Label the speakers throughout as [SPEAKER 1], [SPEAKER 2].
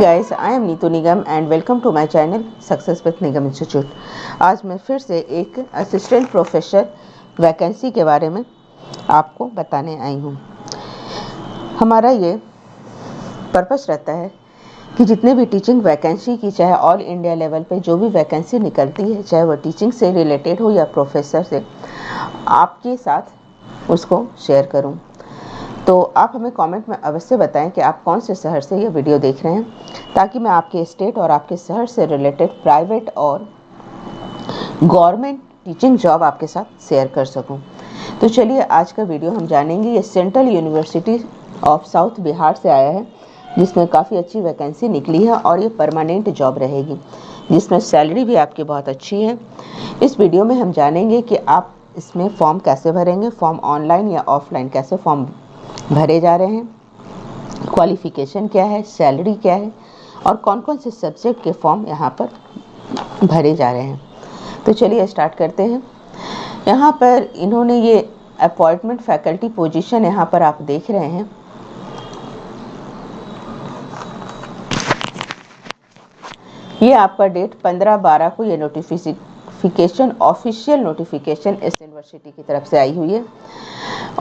[SPEAKER 1] Guys, I am Neetu Nigam and welcome to my channel success with Nigam institute. आज मैं फिर से एक असिस्टेंट प्रोफेसर वैकेंसी के बारे में आपको बताने आई हूँ। हमारा ये पर्पस रहता है कि जितने भी टीचिंग वैकेंसी की, चाहे ऑल इंडिया लेवल पे जो भी वैकेंसी निकलती है, चाहे वह टीचिंग से रिलेटेड हो या प्रोफेसर से, आपके साथ उसको शेयर करूँ। तो आप हमें कमेंट में अवश्य बताएं कि आप कौन से शहर से ये वीडियो देख रहे हैं, ताकि मैं आपके स्टेट और आपके शहर से रिलेटेड प्राइवेट और गवर्नमेंट टीचिंग जॉब आपके साथ शेयर कर सकूं। तो चलिए आज का वीडियो हम जानेंगे। ये central university of south Bihar से आया है, जिसमें काफ़ी अच्छी वैकेंसी निकली है और ये परमानेंट जॉब रहेगी, जिसमें सैलरी भी आपकी बहुत अच्छी है। इस वीडियो में हम जानेंगे कि आप इसमें फॉर्म कैसे भरेंगे, फॉर्म ऑनलाइन या ऑफलाइन कैसे फॉर्म भरे जा रहे हैं, क्वालिफ़िकेशन क्या है, सैलरी क्या है और कौन कौन से सब्जेक्ट के फॉर्म यहाँ पर भरे जा रहे हैं। तो चलिए स्टार्ट करते हैं। यहाँ पर इन्होंने ये अपॉइंटमेंट फैकल्टी पोजीशन यहाँ पर आप देख रहे हैं, ये आपका डेट 15/12 को ये नोटिफिकेशन, ऑफिशियल नोटिफिकेशन इस यूनिवर्सिटी की तरफ से आई हुई है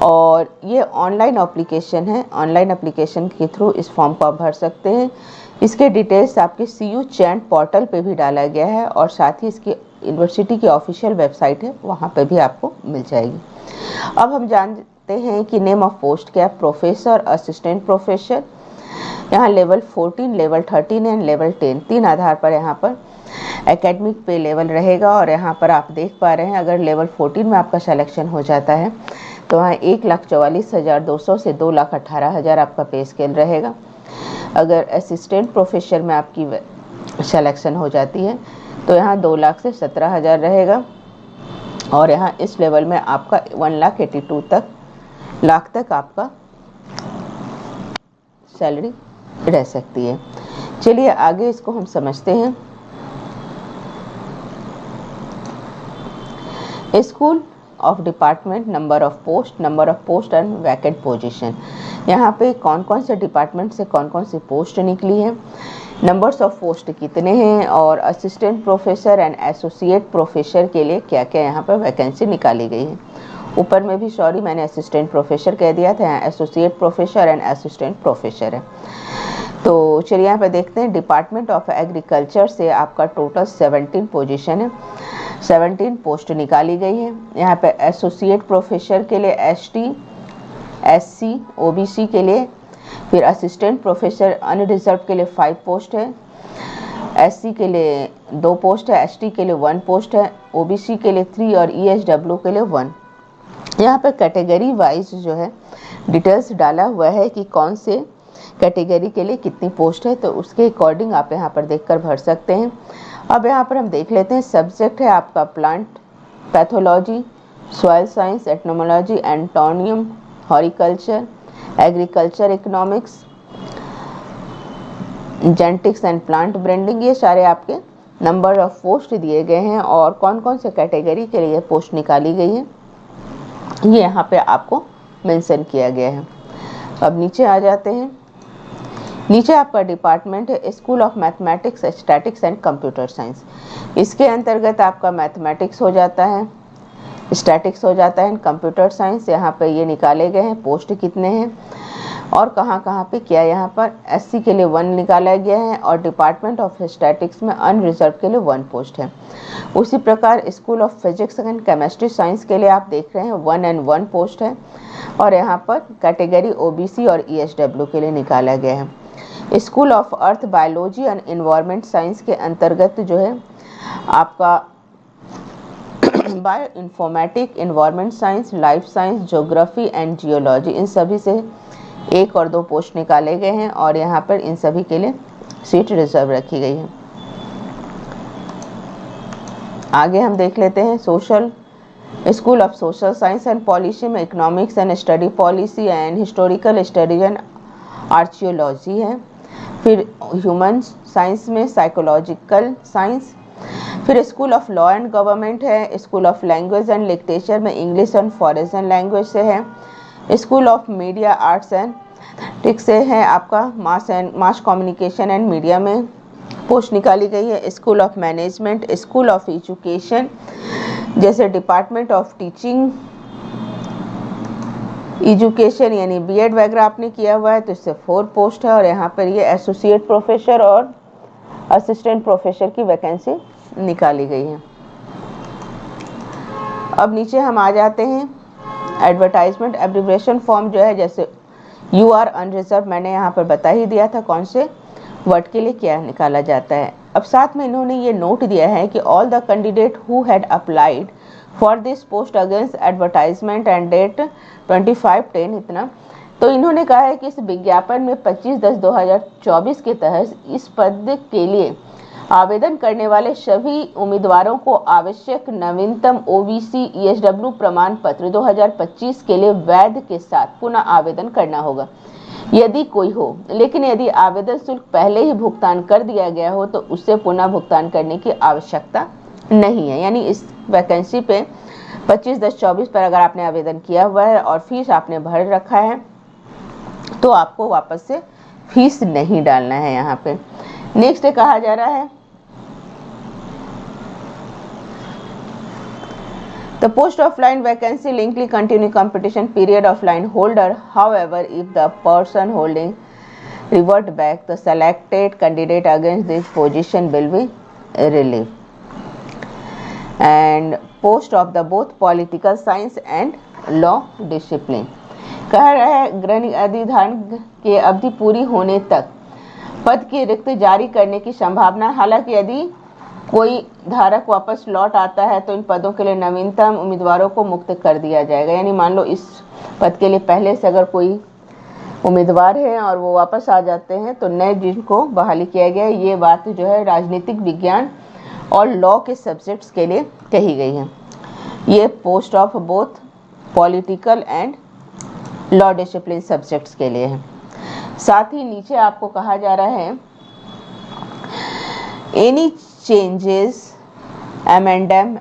[SPEAKER 1] और ये ऑनलाइन एप्लीकेशन है। ऑनलाइन एप्लीकेशन के थ्रू इस फॉर्म को आप भर सकते हैं। इसके डिटेल्स आपके CU चैंट पोर्टल पे भी डाला गया है और साथ ही इसकी यूनिवर्सिटी की ऑफिशियल वेबसाइट है, वहाँ पे भी आपको मिल जाएगी। अब हम जानते हैं कि नेम ऑफ पोस्ट क्या है। प्रोफेसर, असिस्टेंट प्रोफेसर, यहाँ लेवल 14, लेवल 13 एंड लेवल 10 तीन आधार पर यहाँ पर एकेडमिक पे लेवल रहेगा। और यहाँ पर आप देख पा रहे हैं, अगर लेवल 14 में आपका सिलेक्शन हो जाता है तो वहाँ 1,44,200 से 2,18,000 आपका पे स्केल रहेगा। अगर असिस्टेंट प्रोफेसर में आपकी सिलेक्शन हो जाती है तो यहाँ 2 लाख से 17,000 रहेगा और यहाँ इस लेवल में आपका 1,82 लाख तक आपका सैलरी रह सकती है। चलिए आगे इसको हम समझते हैं। School of department, number of post and vacant position. यहाँ पे कौन कौन से डिपार्टमेंट से कौन कौन सी पोस्ट निकली है, नंबर्स ऑफ पोस्ट कितने हैं और assistant professor and associate professor के लिए क्या क्या यहाँ पर वैकेंसी निकाली गई है। ऊपर में भी सॉरी मैंने असिस्टेंट प्रोफेसर कह दिया था, यहाँ associate professor and assistant professor है। तो चलिए यहाँ पर देखते हैं। डिपार्टमेंट ऑफ एग्रीकल्चर से आपका टोटल 17 पोजीशन है, 17 पोस्ट निकाली गई है। यहाँ पे एसोसिएट प्रोफेसर के लिए ST, SC, OBC के लिए, फिर असिस्टेंट प्रोफेसर अनरिजर्व के लिए 5 पोस्ट है, SC के लिए 2 पोस्ट है, ST के लिए 1 पोस्ट है, OBC के लिए 3 और ESW के लिए 1। यहाँ पे कैटेगरी वाइज जो है डिटेल्स डाला हुआ है कि कौन से कैटेगरी के लिए कितनी पोस्ट है, तो उसके अकॉर्डिंग आप यहाँ पर देखकर भर सकते हैं। अब यहाँ पर हम देख लेते हैं। सब्जेक्ट है आपका plant pathology, soil science, entomology, एंटोनियम, horticulture, agriculture economics, genetics and plant breeding. ये सारे आपके नंबर ऑफ पोस्ट दिए गए हैं और कौन कौन से कैटेगरी के लिए पोस्ट निकाली गई है ये यहाँ पे आपको मेंशन किया गया है। अब नीचे आ जाते हैं। नीचे आपका डिपार्टमेंट है school of mathematics, statics and computer science. इसके अंतर्गत आपका मैथमेटिक्स हो जाता है, स्टैटिक्स हो जाता है, कंप्यूटर साइंस। यहाँ पे ये निकाले गए हैं पोस्ट कितने हैं और कहाँ कहाँ पे क्या। यहाँ पर SC के लिए 1 निकाला गया है और डिपार्टमेंट ऑफ स्टैटिक्स में अनरिजर्व के लिए 1 पोस्ट है। उसी प्रकार school of physics and chemistry science के लिए आप देख रहे हैं 1 and 1 पोस्ट है और यहाँ पर कैटेगरी OBC और ESW के लिए निकाला गया है। School of earth biology and environment science के अंतर्गत जो है आपका bioinformatic, environment science, life science, geography and geology, इन सभी से 1 और 2 पोस्ट निकाले गए हैं और यहाँ पर इन सभी के लिए सीट रिजर्व रखी गई है। आगे हम देख लेते हैं। Social school of social science and policy में economics and study policy and historical studies and archaeology है। फिर ह्यूमन साइंस में साइकोलॉजिकल साइंस। फिर school of law and government है। School of language and literature में इंग्लिश एंड फॉरेन लैंग्वेज से है। School of media arts and ठीक से है आपका मास कम्युनिकेशन एंड मीडिया में पोस्ट निकाली गई है। School of management, school of education, जैसे डिपार्टमेंट ऑफ टीचिंग एजुकेशन यानी बीएड वगैरह आपने किया हुआ है तो इससे 4 पोस्ट है। और यहाँ पर ये एसोसिएट प्रोफेसर और असिस्टेंट प्रोफेसर की वैकेंसी निकाली गई है। अब नीचे हम आ जाते हैं एडवर्टाइजमेंट एब्रिविएशन फॉर्म जो है, जैसे यू आर अनरिजर्व मैंने यहाँ पर बता ही दिया था कौन से वर्ड के लिए क्या निकाला जाता है। अब साथ में इन्होंने ये नोट दिया है कि all the candidate who had applied for this post against advertisement and date 25/10 इतना, तो इन्होंने कहा है कि इस विज्ञापन में 25/10/2024 के तहत इस पद के लिए आवेदन करने वाले सभी उम्मीदवारों को आवश्यक नवीनतम ओबीसी ईएसडब्ल्यू प्रमाण पत्र 2025 के लिए वैध के साथ पुनः आवेदन करना होगा यदि कोई हो, लेकिन यदि आवेदन शुल्क पहले ही भुगतान कर दिया गया हो तो उससे पुनः भुगतान करने की आवश्यकता नहीं है। यानी इस वैकेंसी पे 25/10/24 पर अगर आपने आवेदन किया हुआ है और फीस आपने भर रखा है तो आपको वापस से फीस नहीं डालना है। यहाँ पे नेक्स्ट कहा जा रहा है The post of line vacancy linkly continue competition period of line holder. However, if the person holding revert back, the selected candidate against this position will be relieved. And post of the both political science and law discipline. कह रहा है ग्रहण अधिधारण के अवधि पूरी होने तक पद की रिक्त जारी करने की संभावना। हालांकि यदि कोई धारक वापस लौट आता है तो इन पदों के लिए नवीनतम उम्मीदवारों को मुक्त कर दिया जाएगा। यानी मान लो इस पद के लिए पहले से अगर कोई उम्मीदवार है और वो वापस आ जाते हैं तो नए जिनको बहाली किया गया है। ये बात जो है राजनीतिक विज्ञान और लॉ के सब्जेक्ट्स के लिए कही गई है। ये post of both political and law discipline subjects के लिए है। साथ ही नीचे आपको कहा जा रहा है any changes, addendum,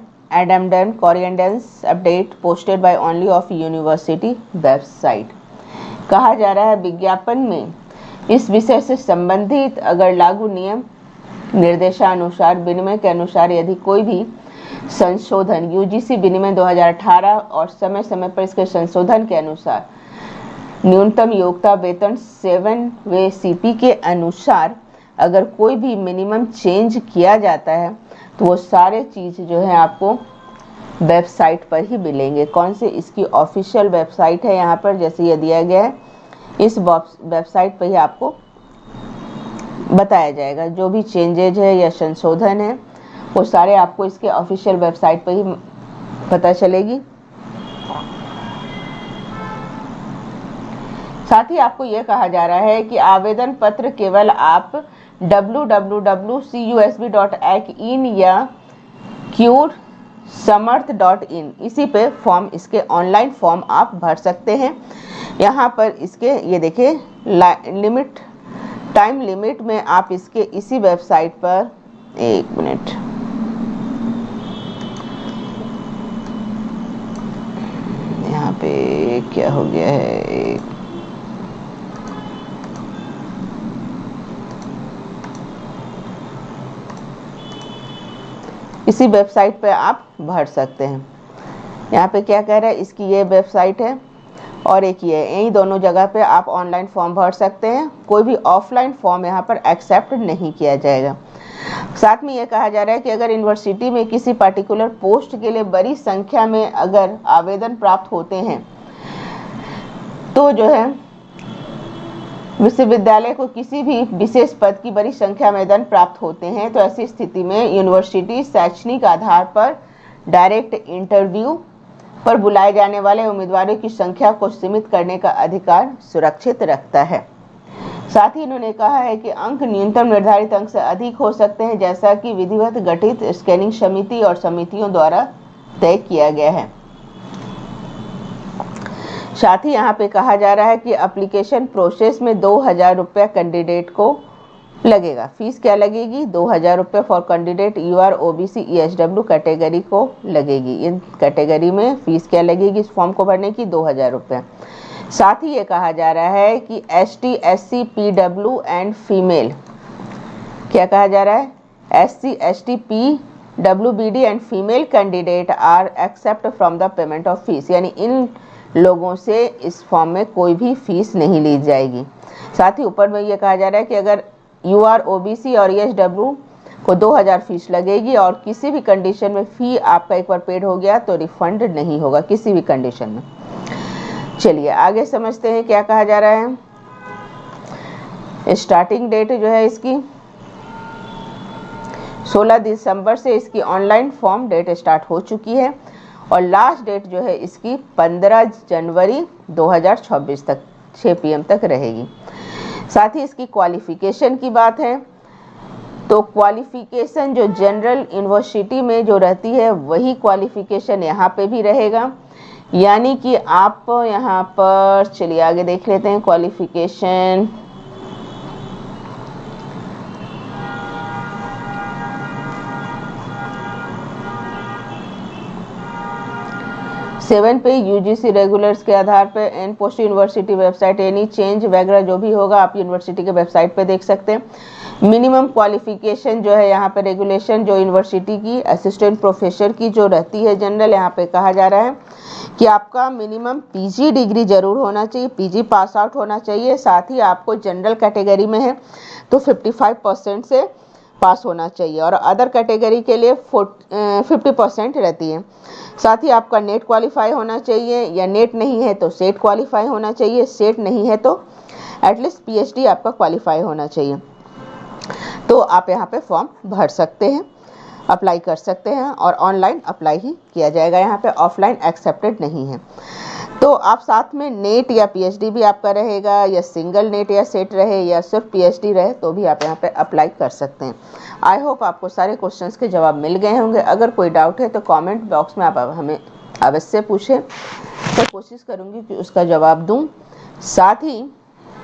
[SPEAKER 1] corrections, update posted by only of university website। कहा जा रहा है विज्ञापन में इस विषय से संबंधित अगर लागू नियम निर्देशानुसार विनिमय के अनुसार यदि कोई भी संशोधन यूजीसी विनिमय 2018 और समय समय पर इसके संशोधन के अनुसार न्यूनतम योग्यता वेतन 7वें सीपी के अनुसार अगर कोई भी मिनिमम चेंज किया जाता है तो वो सारे चीज़ जो है आपको वेबसाइट पर ही मिलेंगे। कौन से? इसकी ऑफिशियल वेबसाइट है यहाँ पर, जैसे ये दिया गया है इस वेबसाइट पर ही आपको बताया जाएगा। जो भी चेंजेज है या संशोधन है वो सारे आपको इसके ऑफिशियल वेबसाइट पर ही पता चलेगी। साथ ही आपको यह कहा जा रहा है कि आवेदन पत्र केवल आप www.cusb.ac.in या curesamarth.in इसी पे फॉर्म, इसके ऑनलाइन फॉर्म आप भर सकते हैं। यहाँ पर इसके ये देखिए टाइम लिमिट में आप इसके इसी वेबसाइट पर, एक मिनट, यहाँ पे क्या हो गया है, इसी वेबसाइट पे आप भर सकते हैं। यहाँ पे क्या कह रहा है, इसकी ये वेबसाइट है और एक ये, यही दोनों जगह पे आप ऑनलाइन फॉर्म भर सकते हैं। कोई भी ऑफलाइन फॉर्म यहाँ पर एक्सेप्ट नहीं किया जाएगा। साथ में ये कहा जा रहा है कि अगर यूनिवर्सिटी में किसी पर्टिकुलर पोस्ट के लिए बड़ी संख्या में अगर आवेदन प्राप्त होते हैं तो जो है विश्वविद्यालय को किसी भी विशेष पद की बड़ी संख्या में आवेदन प्राप्त होते हैं तो ऐसी स्थिति में यूनिवर्सिटी शैक्षणिक आधार पर डायरेक्ट इंटरव्यू पर बुलाए जाने वाले उम्मीदवारों की संख्या को सीमित करने का अधिकार सुरक्षित रखता है। साथ ही इन्होंने कहा है कि अंक न्यूनतम निर्धारित अंक से अधिक हो सकते हैं, जैसा कि विधिवत गठित स्कैनिंग समिति और समितियों द्वारा तय किया गया है। साथ ही यहाँ पे कहा जा रहा है कि एप्लीकेशन प्रोसेस में 2000 रुपये कैंडिडेट को लगेगा। फीस क्या लगेगी? 2000 रुपये for candidate UR OBC ESW category को लगेगी। इन कैटेगरी में फीस क्या लगेगी इस फॉर्म को भरने की? 2000 रुपये। साथ ही ये कहा जा रहा है कि ST SC PW and female, क्या कहा जा रहा है, SC ST PW BD and female candidate are except from the payment of fees, यानी इन लोगों से इस फॉर्म में कोई भी फीस नहीं ली जाएगी। साथ ही ऊपर में ये कहा जा रहा है कि अगर UR OBC और ESW को 2000 फीस लगेगी और किसी भी कंडीशन में फ़ी आपका एक बार पेड हो गया तो रिफंड नहीं होगा किसी भी कंडीशन में। चलिए आगे समझते हैं क्या कहा जा रहा है। स्टार्टिंग डेट जो है इसकी 16 दिसंबर से इसकी ऑनलाइन फॉर्म डेट स्टार्ट हो चुकी है और लास्ट डेट जो है इसकी 15 जनवरी 2026 तक 6 PM तक रहेगी। साथ ही इसकी क्वालिफिकेशन की बात है तो क्वालिफिकेशन जो जनरल यूनिवर्सिटी में जो रहती है वही क्वालिफिकेशन यहाँ पे भी रहेगा, यानी कि आप यहाँ पर, चलिए आगे देख लेते हैं क्वालिफिकेशन। सेवन पे UGC रेगुलर्स के आधार पे an post university website any change वगैरह जो भी होगा आप यूनिवर्सिटी के वेबसाइट पे देख सकते हैं। मिनिमम क्वालिफिकेशन जो है यहाँ पे रेगुलेशन जो यूनिवर्सिटी की असिस्टेंट प्रोफेसर की जो रहती है जनरल, यहाँ पे कहा जा रहा है कि आपका मिनिमम PG डिग्री जरूर होना चाहिए, PG पास आउट होना चाहिए। साथ ही आपको जनरल कैटेगरी में है तो 55% से पास होना चाहिए और अदर कैटेगरी के लिए 50% रहती है। साथ ही आपका नेट क्वालिफाई होना चाहिए या नेट नहीं है तो सेट क्वालिफाई होना चाहिए, सेट नहीं है तो एटलीस्ट PhD आपका क्वालिफाई होना चाहिए। तो आप यहाँ पे फॉर्म भर सकते हैं, अप्लाई कर सकते हैं और ऑनलाइन अप्लाई ही किया जाएगा, यहाँ पे ऑफलाइन एक्सेप्टेड नहीं है। तो आप साथ में नेट या PhD भी आपका रहेगा या सिंगल नेट या सेट रहे या सिर्फ PhD रहे तो भी आप यहाँ पे अप्लाई कर सकते हैं। आई होप आपको सारे क्वेश्चंस के जवाब मिल गए होंगे। अगर कोई डाउट है तो कमेंट बॉक्स में आप हमें अवश्य पूछें, तो कोशिश करूँगी कि उसका जवाब दूँ। साथ ही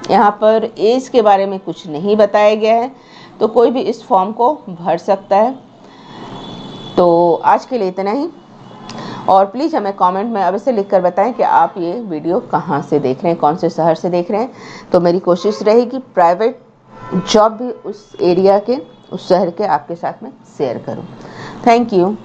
[SPEAKER 1] यहाँ पर एज के बारे में कुछ नहीं बताया गया है तो कोई भी इस फॉर्म को भर सकता है। तो आज के लिए इतना ही और प्लीज़ हमें कमेंट में अवश्य लिखकर बताएं कि आप ये वीडियो कहाँ से देख रहे हैं, कौन से शहर से देख रहे हैं। तो मेरी कोशिश रहेगी प्राइवेट जॉब भी उस एरिया के, उस शहर के आपके साथ में शेयर करूं। Thank you.